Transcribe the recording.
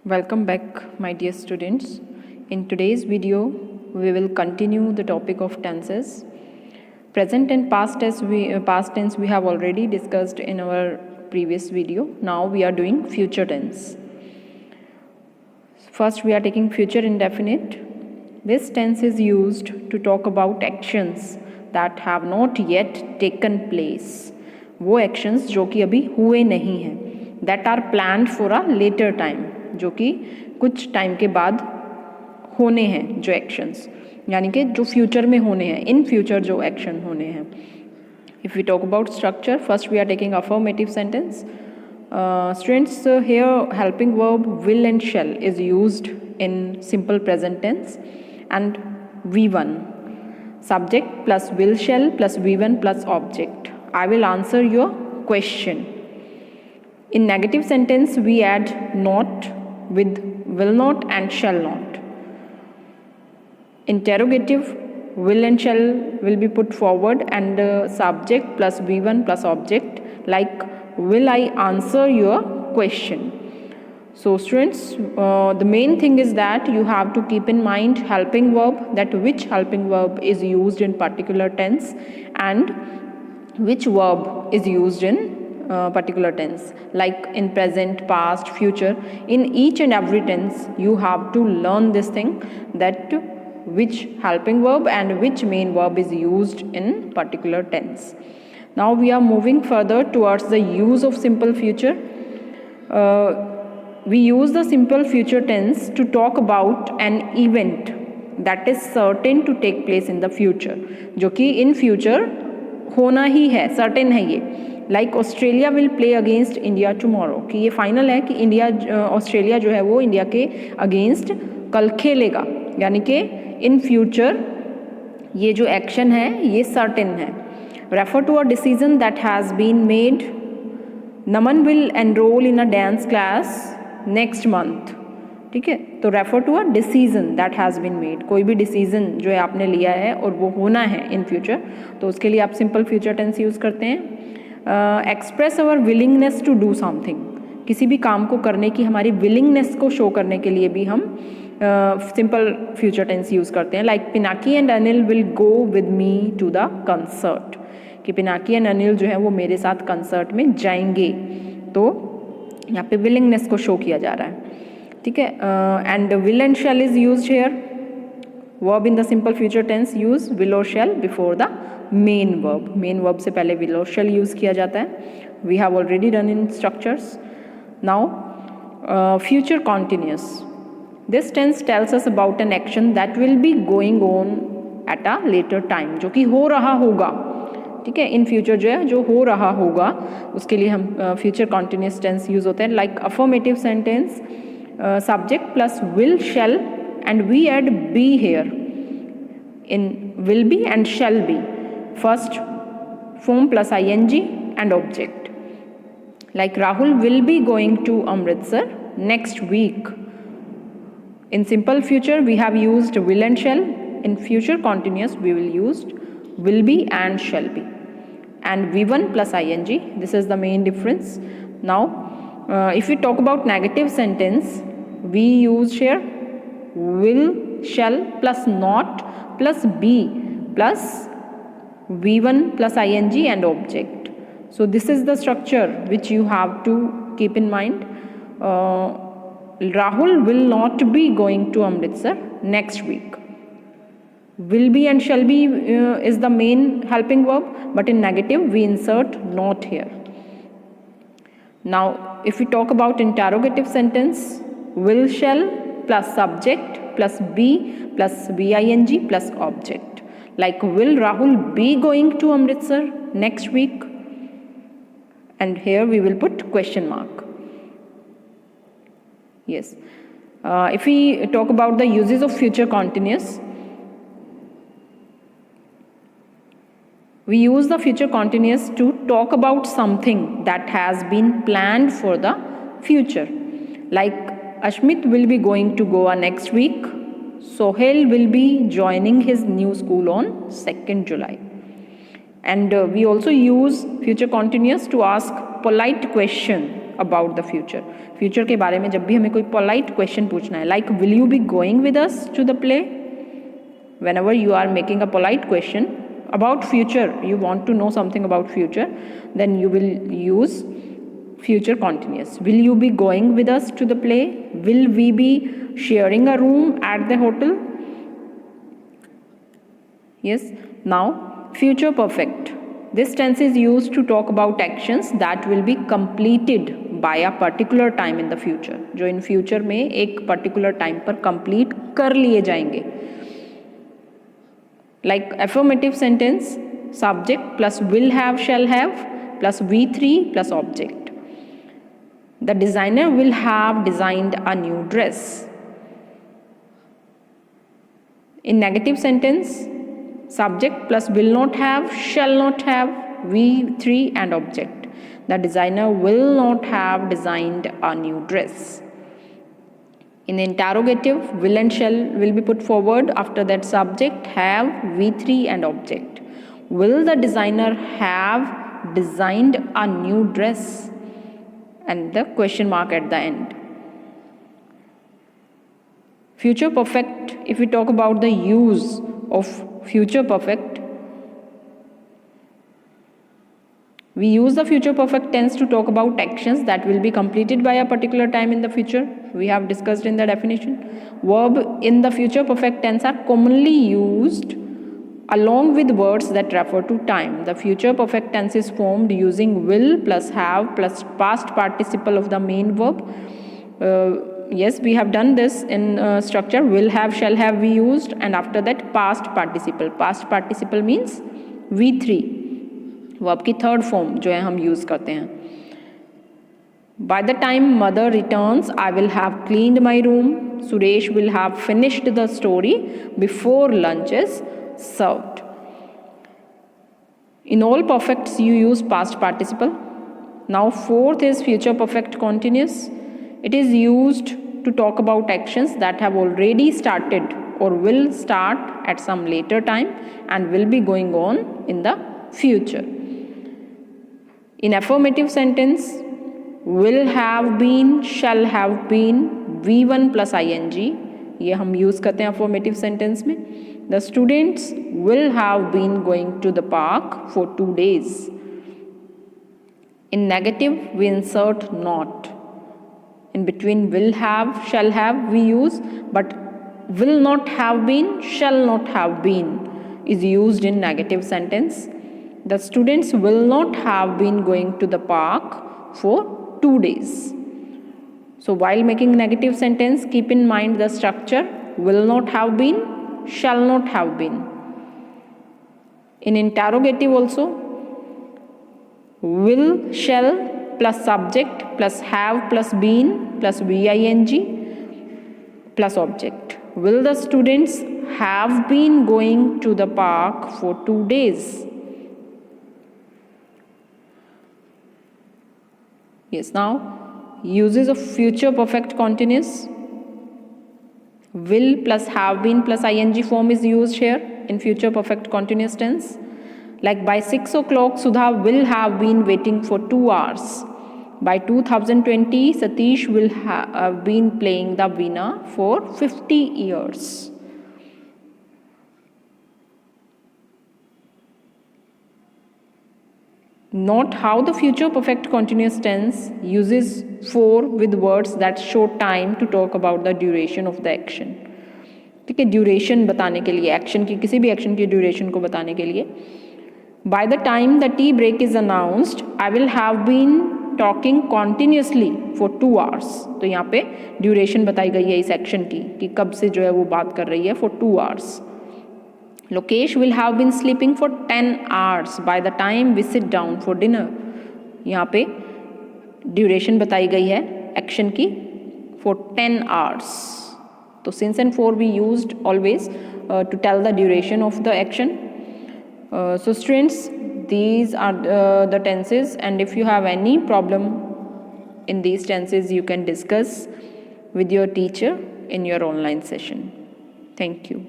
Welcome back, my dear students. In today's video, we will continue the topic of tenses. Present and past tense we have already discussed in our previous video. Now we are doing future tense. First, we are taking future indefinite. This tense is used to talk about actions that have not yet taken place. वो actions जो कि अभी हुए नहीं हैं, that are planned for a later time, जो कि कुछ टाइम के बाद होने हैं जो एक्शंस, यानी कि जो फ्यूचर में होने हैं, इन फ्यूचर जो एक्शन होने हैं. If we talk about structure, first we are taking affirmative sentence. Students, here helping verb will and shall is used in simple present tense and V1. Subject plus will shall plus V1 plus object. I will answer your question. In negative sentence, we add not with will not and shall not. Interrogative, will and shall will be put forward and subject plus V1 plus object, like will I answer your question. So students, the main thing is that you have to keep in mind helping verb, that which helping verb is used in particular tense and which verb is used in particular tense, like in present, past, future. In each and every tense you have to learn this thing, that which helping verb and which main verb is used in particular tense. Now we are moving further towards the use of simple future. We use the simple future tense to talk about an event that is certain to take place in the future, जो कि in future होना ही है, certain है ये. Like Australia will play against India tomorrow, कि ये final है कि इंडिया ऑस्ट्रेलिया जो है वो इंडिया के अगेंस्ट कल खेलेगा, यानी कि इन फ्यूचर ये जो एक्शन है ये सर्टेन है. Refer to a decision that has been made. Naman will enroll in a dance class next month. ठीक है, तो refer to a decision that has been made, कोई भी डिसीजन जो है आपने लिया है और वो होना है इन फ्यूचर, तो उसके लिए आप सिंपल फ्यूचर टेंस यूज़ करते हैं. Express our willingness to do something, किसी भी काम को करने की हमारी विलिंगनेस को शो करने के लिए भी हम सिंपल फ्यूचर टेंस यूज़ करते हैं. Like Pinaki and Anil will go with me to the concert, कि पिनाकी एंड अनिल जो है वो मेरे साथ कंसर्ट में जाएंगे, तो यहाँ पे विलिंगनेस को शो किया जा रहा है. ठीक है, and will and shall is used here. Verb in the simple future tense use will और shall before the main verb. Main verb से पहले विल और शैल यूज़ किया जाता है. We have already done in structures. Now future continuous. This tense tells us about an action that will be going on at a later time, जो कि हो रहा होगा. ठीक है, इन फ्यूचर जो है जो हो रहा होगा उसके लिए हम फ्यूचर कॉन्टिन्यूस टेंस यूज़ होते हैं. Like affirmative sentence, subject plus will shall and we add be here in will be and shall be. First form plus ing and object. Like Rahul will be going to Amritsar next week. In simple future we have used will and shall. In future continuous we will use will be and shall be. And V1 plus ing, this is the main difference. Now if we talk about negative sentence, we use here will, shall plus not plus be plus V1 plus ing and object. So this is the structure which you have to keep in mind. Rahul will not be going to Amritsar next week. Will be and shall be is the main helping verb, but in negative we insert not here. Now if we talk about interrogative sentence, will shall plus subject plus be plus VING plus object. Like will Rahul be going to Amritsar next week? And here we will put question mark. Yes. If we talk about the uses of future continuous, we use the future continuous to talk about something that has been planned for the future. Like Ashmit will be going to Goa next week. Sohail will be joining his new school on 2nd July. And we also use future continuous to ask polite question about the future. Future के बारे में जब भी हमें कोई polite question पूछना है, like will you be going with us to the play? Whenever you are making a polite question about future, you want to know something about future, then you will use future continuous. Will you be going with us to the play? Will we be sharing a room at the hotel? Yes. Now future perfect. This tense is used to talk about actions that will be completed by a particular time in the future. जो in future में एक particular time पर complete कर लिए जाएंगे. Like affirmative sentence, subject plus will have shall have plus V3 plus object. The designer will have designed a new dress. In negative sentence, subject plus will not have shall not have V3 and object. The designer will not have designed a new dress. In interrogative, will and shall will be put forward. After that, subject, have, V3 and object. Will the designer have designed a new dress? And the question mark at the end. Future perfect, if we talk about the use of future perfect, we use the future perfect tense to talk about actions that will be completed by a particular time in the future. We have discussed in the definition. Verb in the future perfect tense are commonly used along with words that refer to time. The future perfect tense is formed using will plus have plus past participle of the main verb. Yes, we have done this in structure. Will have, shall have we used, and after that past participle. Past participle means V3. Verb की third form जो है हम use करते हैं. By the time mother returns, I will have cleaned my room. Suresh will have finished the story before lunch is served. In all perfects, you use past participle. Now, fourth is future perfect continuous. It is used to talk about actions that have already started or will start at some later time and will be going on in the future. In affirmative sentence, will have been, shall have been, V1 plus ing, ये हम use करते हैं affirmative sentence में. The students will have been going to the park for 2 days. In negative, we insert not. In between will have, shall have we use, but will not have been, shall not have been is used in negative sentence. The students will not have been going to the park for 2 days. So while making negative sentence, keep in mind the structure will not have been, shall not have been. In interrogative also, will, shall plus subject plus have plus been plus VING plus object. Will the students have been going to the park for 2 days? Yes, now uses of future perfect continuous. Will plus have been plus ing form is used here in future perfect continuous tense. Like by 6 o'clock, Sudha will have been waiting for 2 hours. By 2020, Satish will have been playing the veena for 50 years. Note how the future perfect continuous tense uses for with words that show time to talk about the duration of the action. ठीक है, duration बताने के लिए, action की किसी भी action की duration को बताने के लिए. By the time the tea break is announced, I will have been talking continuously for 2 hours. तो यहाँ पे ड्यूरेशन बताई गई है इस एक्शन की कि कब से जो है वो बात कर रही है for 2 hours. Lokesh will have been sleeping for 10 hours by the time we sit down for dinner. यहाँ पे ड्यूरेशन बताई गई है एक्शन की for 10 hours. तो since and for we used always to tell the duration of the action. So students, these are the tenses, and if you have any problem in these tenses, you can discuss with your teacher in your online session. Thank you.